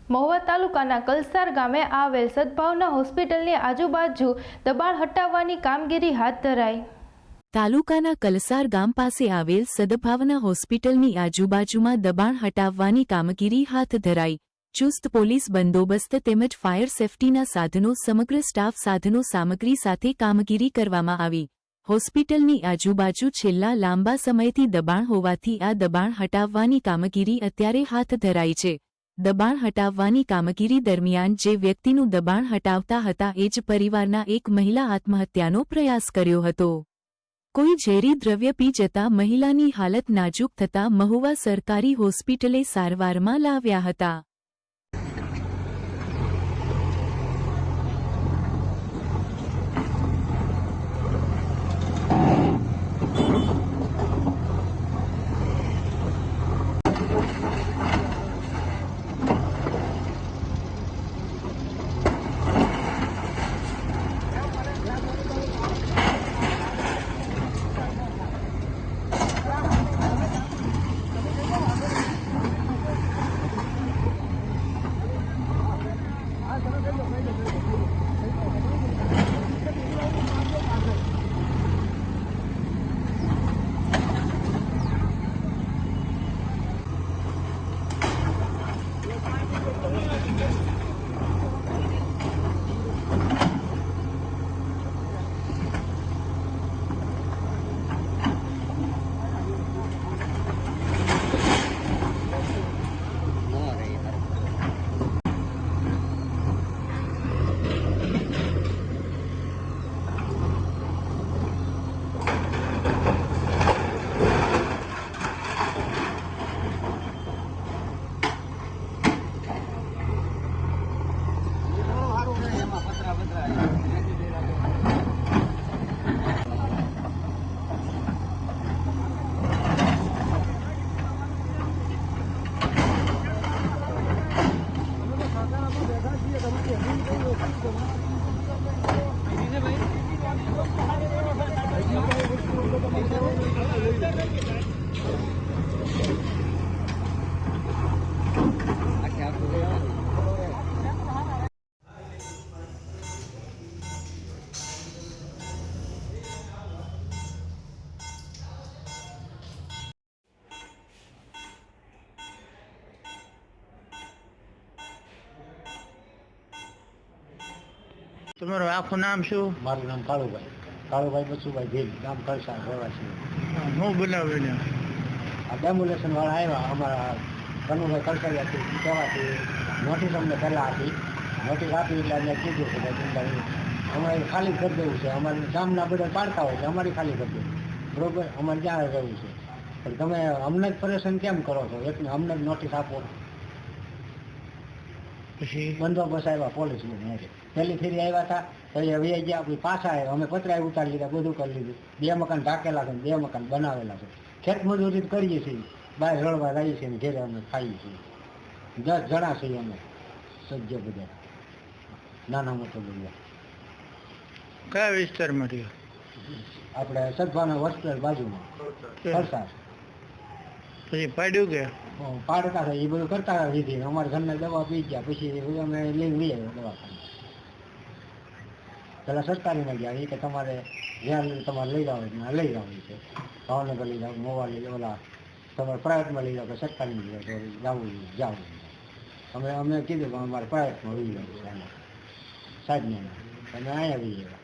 મહુવા તાલુકાના કલસાર ગામે આવેલ સદભાવના હોસ્પિટલની આજુબાજુ દબાણ હટાવવાની કામગીરી હાથ ધરાઈ। તાલુકાના કલસાર ગામ પાસે આવેલ સદભાવના હોસ્પિટલની આજુબાજુમાં દબાણ હટાવવાની કામગીરી હાથ ધરાઈ। ચુસ્ત પોલીસ બંદોબસ્ત તેમજ ફાયર સેફટીના સાધનો સમગ્ર સ્ટાફ સાધનો સામગ્રી સાથે કામગીરી કરવામાં આવી। હોસ્પિટલની આજુબાજુ છેલ્લા લાંબા સમયથી દબાણ હોવાથી આ દબાણ હટાવવાની કામગીરી અત્યારે હાથ ધરાઈ છે। દબાણ હટાવવાની કામગીરી દરમિયાન જે વ્યક્તિનું દબાણ હટાવતા હતા એ જ પરિવારના એક મહિલા આત્મહત્યાનો પ્રયાસ કર્યો હતો। કોઈ ઝેરી દ્રવ્ય પી જતા મહિલાની હાલત નાજુક થતા મહુવા સરકારી હોસ્પિટલે સારવારમાં લાવ્યા હતા। તમારું આખું નામ શું? મારું નામ કાળુભાઈ બચુભાઈ ભીલ, ગામ કલસાર રહેવાસી। હું બનાવીને આ ડેમ્બ્યુલેશન વાળા આવ્યા અમારા કનુભાઈ કલસારિયાથી કહેવાથી નોટિસ અમને પહેલાં આપી, નોટિસ આપી એટલે અમને કીધું કે ભાઈ અમારે ખાલી કરી દેવું છે, અમારે ગામના બધા પાડતા હોય છે, અમારી ખાલી કરી દેવું બરોબર, અમારે ક્યાં રહેવું છે, પણ તમે અમને જ પરેશાન કેમ કરો છો? એટલે અમને જ નોટિસ આપો। પછી બંદોબસ્ત આવ્યા પોલીસ પહેલી ફેરી આવ્યા હતા, પછી હવે ગયા આપણી પાછા આવ્યા, અમે પતરા ઉતારી લીધા, બધું કરી લીધું, 2 મકાન ઢાંકેલા છે, 2 મકાન બનાવેલા છે, ખેતમજૂરી કરીએ છીએ, બહાર રળવા રહીએ છીએ, ઘેરે અમે ખાઈએ છીએ, 10 જણા છીએ અમે સજ્જ બધા, નાના મોટો બધા। કયા વિસ્તારમાં રહ્યો? આપણે સદભાવના હોસ્પિટલ બાજુમાં કલસાર। પછી પાડ્યું કે પાડતા હતા એ બધું કરતા હતા દીધી, અમારા ઘરના દવા પી ગયા, પછી અમે લઈને લઈ આવ્યા દવાખાને। પેલા સરકારીમાં ગયા, એ કે તમારે જ્યાં તમારે લઈ જાવ લઈ જવું છે, ભાવનગર લઈ જાવ, મોવા લઈ જાવ, ઓલા તમારે પ્રાઇવેટમાં લઈ જાવ કે સરકારીમાં લઈ જાવ, જવું અમે કીધું કે અમારે પ્રાઇવેટમાં લઈ જવું છે, સાહેબને તમે અહીંયા લઈ જાવ।